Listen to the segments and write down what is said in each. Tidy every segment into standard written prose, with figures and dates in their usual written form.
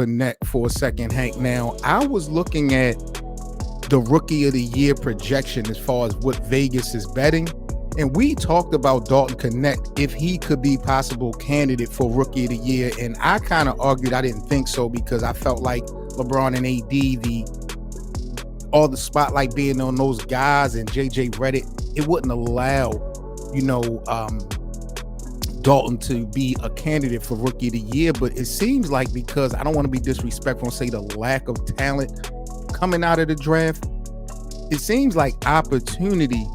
Knecht for a second, Hank. Now, I was looking at the Rookie of the Year projection as far as what Vegas is betting, and we talked about Dalton Knecht if he could be possible candidate for Rookie of the Year, and I kind of argued I didn't think so because I felt like LeBron and AD, all the spotlight being on those guys and JJ Redick, it wouldn't allow, Dalton to be a candidate for Rookie of the Year. But it seems like, because I don't want to be disrespectful and say the lack of talent coming out of the draft, it seems like opportunity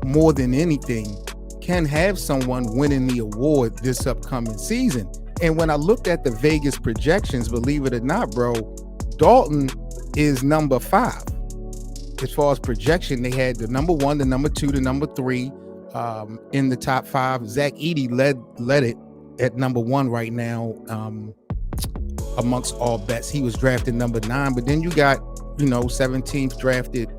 more than anything can have someone winning the award this upcoming season. And when I looked at the Vegas projections, believe it or not, bro, Dalton is number 5 as far as projection. They had the number 1, the number 2, the number 3 in the top 5. Zach Edey led it at number 1 right now amongst all bets. He was drafted number 9, but then you got 17th drafted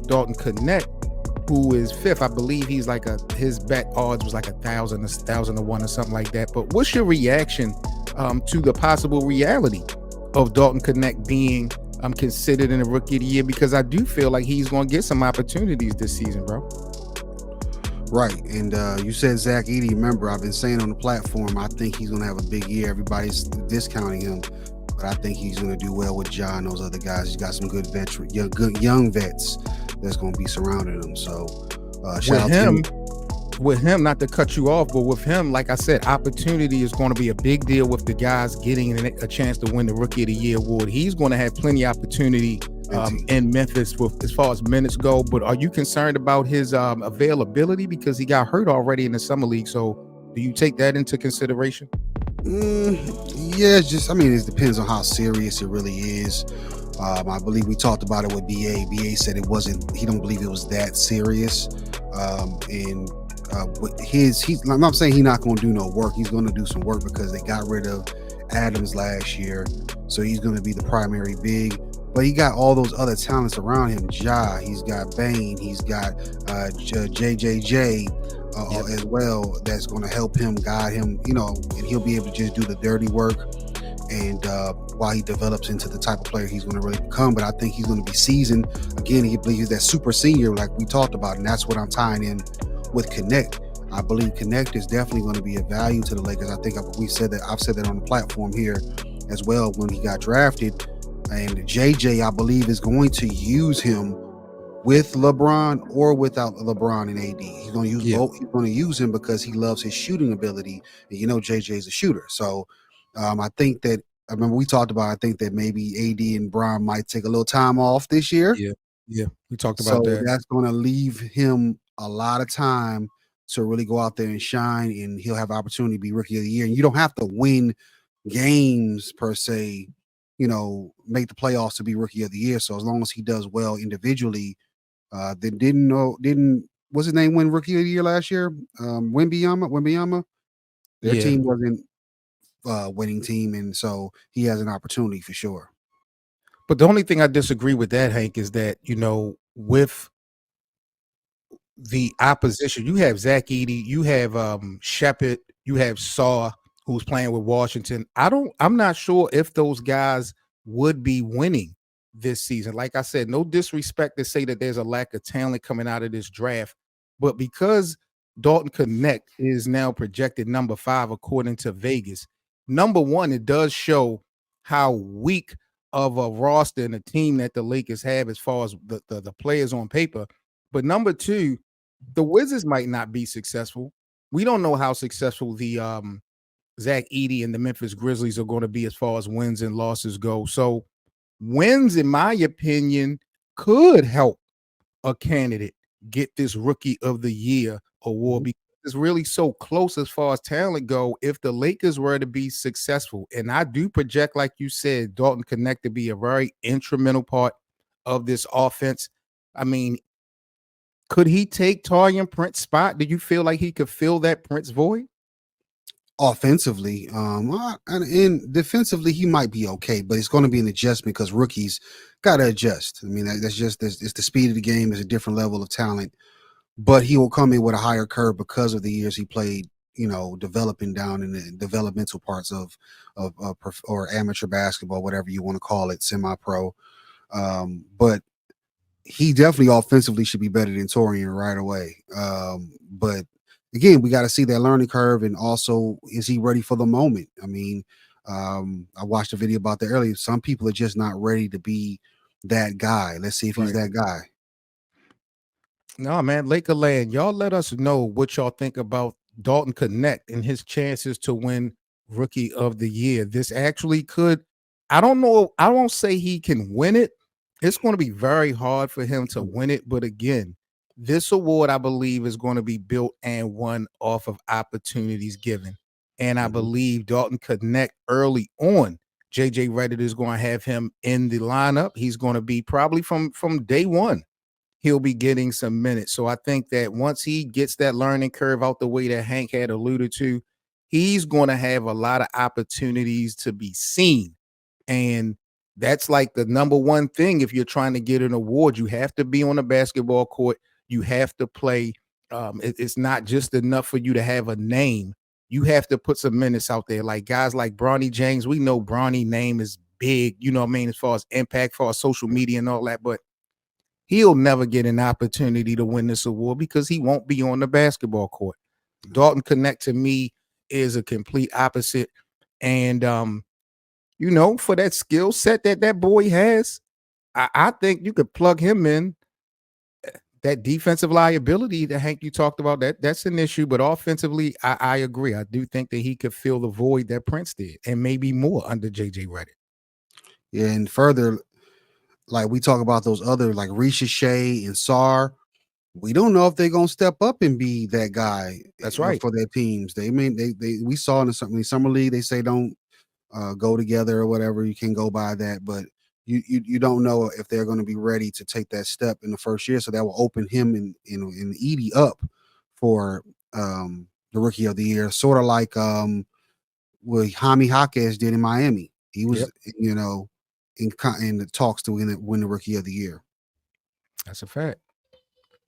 Dalton Knecht, who is 5th. I believe he's like his bet odds was like 1,000 or something like that. But what's your reaction to the possible reality of Dalton Knecht being considered in the Rookie of the Year? Because I do feel like he's going to get some opportunities this season, bro. Right. And you said Zach Edey. Remember, I've been saying on the platform, I think he's going to have a big year. Everybody's discounting him, but I think he's going to do well with Ja and those other guys. He's got some good young vets that's going to be surrounding him. So shout out to him. With him, not to cut you off, but with him, like I said, opportunity is going to be a big deal with the guys getting a chance to win the Rookie of the Year award. He's going to have plenty of opportunity in Memphis as far as minutes go. But are you concerned about his availability, because he got hurt already in the summer league? So do you take that into consideration? Yeah, it depends on how serious it really is. I believe we talked about it with BA. BA said it wasn't. He don't believe it was that serious. I'm not saying he's not going to do no work. He's going to do some work because they got rid of Adams last year, so he's going to be the primary big. But he got all those other talents around him. Ja, he's got Bane, he's got JJJ as well. That's going to help him, guide him, and he'll be able to just do the dirty work. And while he develops into the type of player he's going to really become, but I think he's going to be seasoned. Again, he believes that super senior, like we talked about, and that's what I'm tying in with Knecht. I believe Knecht is definitely going to be a value to the Lakers. I think I've said that on the platform here as well when he got drafted. And JJ, I believe, is going to use him with LeBron or without LeBron and AD. He's going to use both. He's going to use him because he loves his shooting ability. And JJ's a shooter. So I think that, I remember we talked about, I think that maybe AD and Bron might take a little time off this year. Yeah, we talked about that. So that's going to leave him a lot of time to really go out there and shine, and he'll have opportunity to be Rookie of the Year. And you don't have to win games per se, make the playoffs to be Rookie of the Year. So as long as he does well individually, what's his name win Rookie of the Year last year? Wembanyama. Their team wasn't winning team, and so he has an opportunity for sure. But the only thing I disagree with that, Hank, is that with the opposition, you have Zach Edey, you have Shepard, you have Saw, who's playing with Washington. I'm not sure if those guys would be winning this season. Like I said, no disrespect to say that there's a lack of talent coming out of this draft, but because Dalton Knecht is now projected number 5 according to Vegas, number 1, it does show how weak of a roster and a team that the Lakers have as far as the players on paper. But number 2, the Wizards might not be successful. We don't know how successful the Zach Edey and the Memphis Grizzlies are going to be as far as wins and losses go. So wins, in my opinion, could help a candidate get this Rookie of the Year award, because it's really so close as far as talent go. If the Lakers were to be successful, and I do project, like you said, Dalton Knecht to be a very instrumental part of this offense. I mean, could he take Taurean Prince's spot? Do you feel like he could fill that Prince void? Offensively, and defensively, he might be okay, but it's going to be an adjustment because rookies got to adjust. I mean, it's the speed of the game. Is a different level of talent, but he will come in with a higher curve because of the years he played developing down in the developmental parts of or amateur basketball, whatever you want to call it, semi-pro. But he definitely offensively should be better than Torian right away. But again, we got to see that learning curve, and also, is he ready for the moment? I mean, I watched a video about that earlier. Some people are just not ready to be that guy. Let's see if he's Right. that guy. No, man, Laker land. Y'all let us know what y'all think about Dalton Knecht and his chances to win Rookie of the Year. This actually could, I don't know, I won't say he can win it. It's going to be very hard for him to win it. But again, this award, I believe, is going to be built and won off of opportunities given. And I Mhm. believe Dalton Knecht early on, JJ Redick is going to have him in the lineup. He's going to be probably from day one he'll be getting some minutes. So I think that once he gets that learning curve out the way that Hank had alluded to, he's going to have a lot of opportunities to be seen. And that's like the number one thing if you're trying to get an award. You have to be on the basketball court. You have to play. It's not just enough for you to have a name. You have to put some minutes out there. Like guys like Bronny James, we know Bronny name is big, you know what I mean, as far as impact, for social media and all that. But he'll never get an opportunity to win this award because he won't be on the basketball court. Dalton Knecht to me is a complete opposite. And for that skill set that that boy has, I think you could plug him in. That defensive liability that Hank you talked about, that's an issue. But offensively, I agree. I do think that he could fill the void that Prince did, and maybe more under JJ Redick. Yeah, and further, like we talk about those other like Ricochet and Sar, we don't know if they're gonna step up and be that guy That's right. for their teams. They mean they we saw in the summer league, they say don't go together or whatever. You can go by that, but you don't know if they're going to be ready to take that step in the first year. So that will open him and Edie up for the rookie of the year, sort of like what Jaime Jaquez did in Miami. He was, Yep. in the talks to win the rookie of the year. That's a fact.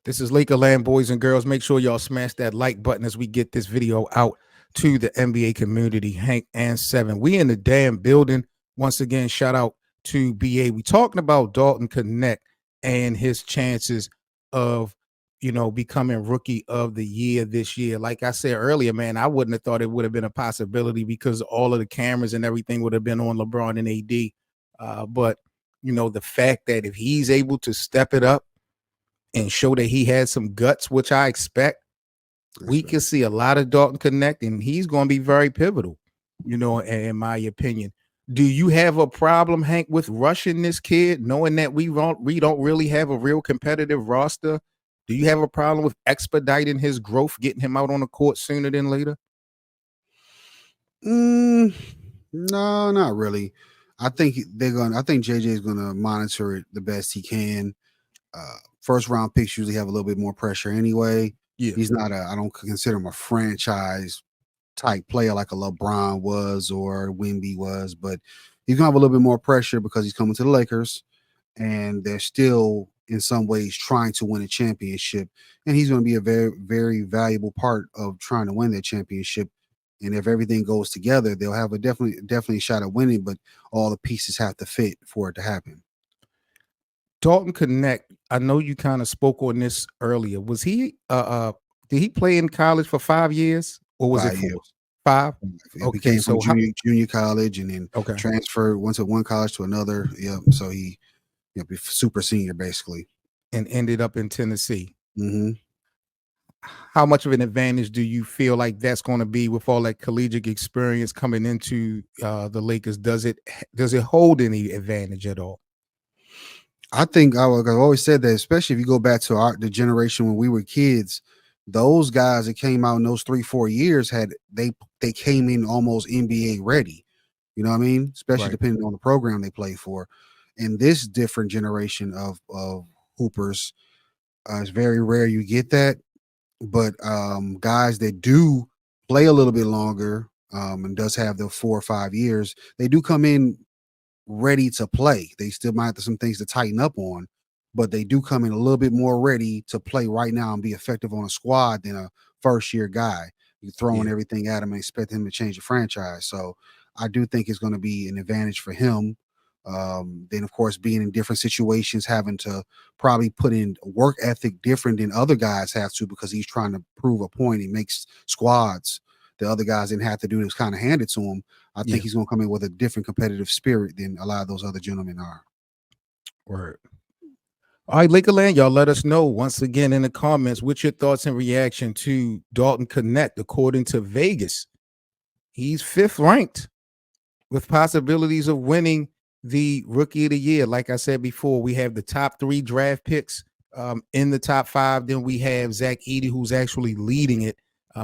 This is Lakerland, boys and girls. Make sure y'all smash that like button as we get this video out to the NBA community. Hank and Seven, we in the damn building. Once again, shout out to BA. We talking about Dalton Knecht and his chances of, becoming Rookie of the Year this year. Like I said earlier, man, I wouldn't have thought it would have been a possibility because all of the cameras and everything would have been on LeBron and AD. But the fact that if he's able to step it up and show that he has some guts, which I expect, we can see a lot of Dalton Knecht, and he's going to be very pivotal, in my opinion. Do you have a problem, Hank, with rushing this kid, knowing that we don't really have a real competitive roster? Do you have a problem with expediting his growth, getting him out on the court sooner than later? No, not really. I think I think JJ is gonna monitor it the best he can. First round picks usually have a little bit more pressure anyway. Yeah. He's not I don't consider him a franchise type player like a LeBron was or Wemby was, but he's gonna have a little bit more pressure because he's coming to the Lakers and they're still in some ways trying to win a championship. And he's going to be a very, very valuable part of trying to win that championship. And if everything goes together, they'll have a definitely shot at winning, but all the pieces have to fit for it to happen. Dalton Knecht, I know you kind of spoke on this earlier. Was he did he play in college for 5 years or was it 4? 5 years. 5? He Okay, came from so junior college and then okay. transferred once at one college to another. Yep. So he super senior basically. And ended up in Tennessee. Mm-hmm. How much of an advantage do you feel like that's going to be with all that collegiate experience coming into the Lakers? Does it hold any advantage at all? I think I've always said that, especially if you go back to the generation when we were kids, those guys that came out in those 3-4 years they came in almost NBA ready. You know what I mean? Especially Right. depending on the program they play for. And this different generation of hoopers, it's very rare you get that. But guys that do play a little bit longer and does have the 4 or 5 years, they do come in ready to play. They still might have some things to tighten up on, but they do come in a little bit more ready to play right now and be effective on a squad than a first year guy. You're throwing Yeah. everything at him and expect him to change the franchise. So I do think it's going to be an advantage for him. Then, of course, being in different situations, having to probably put in work ethic different than other guys have to because he's trying to prove a point. He makes squads the other guys didn't have to do. It was kind of handed to him. I Yeah. think he's going to come in with a different competitive spirit than a lot of those other gentlemen are. Word. All right, Lakerland, y'all let us know once again in the comments what's your thoughts and reaction to Dalton Knecht. According to Vegas, he's 5th ranked with possibilities of winning the Rookie of the Year. Like I said before, we have the top 3 draft picks in the top 5. Then we have Zach Edey, who's actually leading it.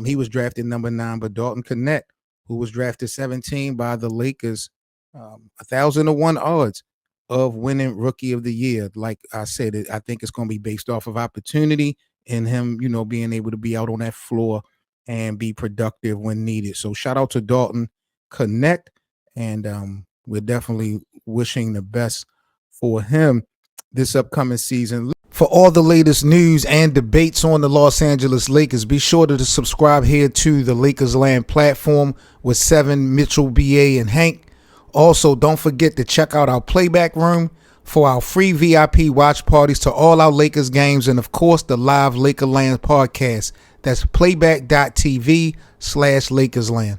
He was drafted number 9, but Dalton Knecht, who was drafted 17 by the Lakers, 1,001 odds of winning Rookie of the Year. Like I said, I think it's going to be based off of opportunity and him, being able to be out on that floor and be productive when needed. So shout out to Dalton Knecht, and we're definitely wishing the best for him this upcoming season. For all the latest news and debates on the Los Angeles Lakers, be sure to subscribe here to the Lakers Land platform with 7, Mitchell, BA, and Hank. Also, don't forget to check out our playback room for our free VIP watch parties to all our Lakers games, and of course the live Lakerland podcast. That's playback.tv/LakersLand.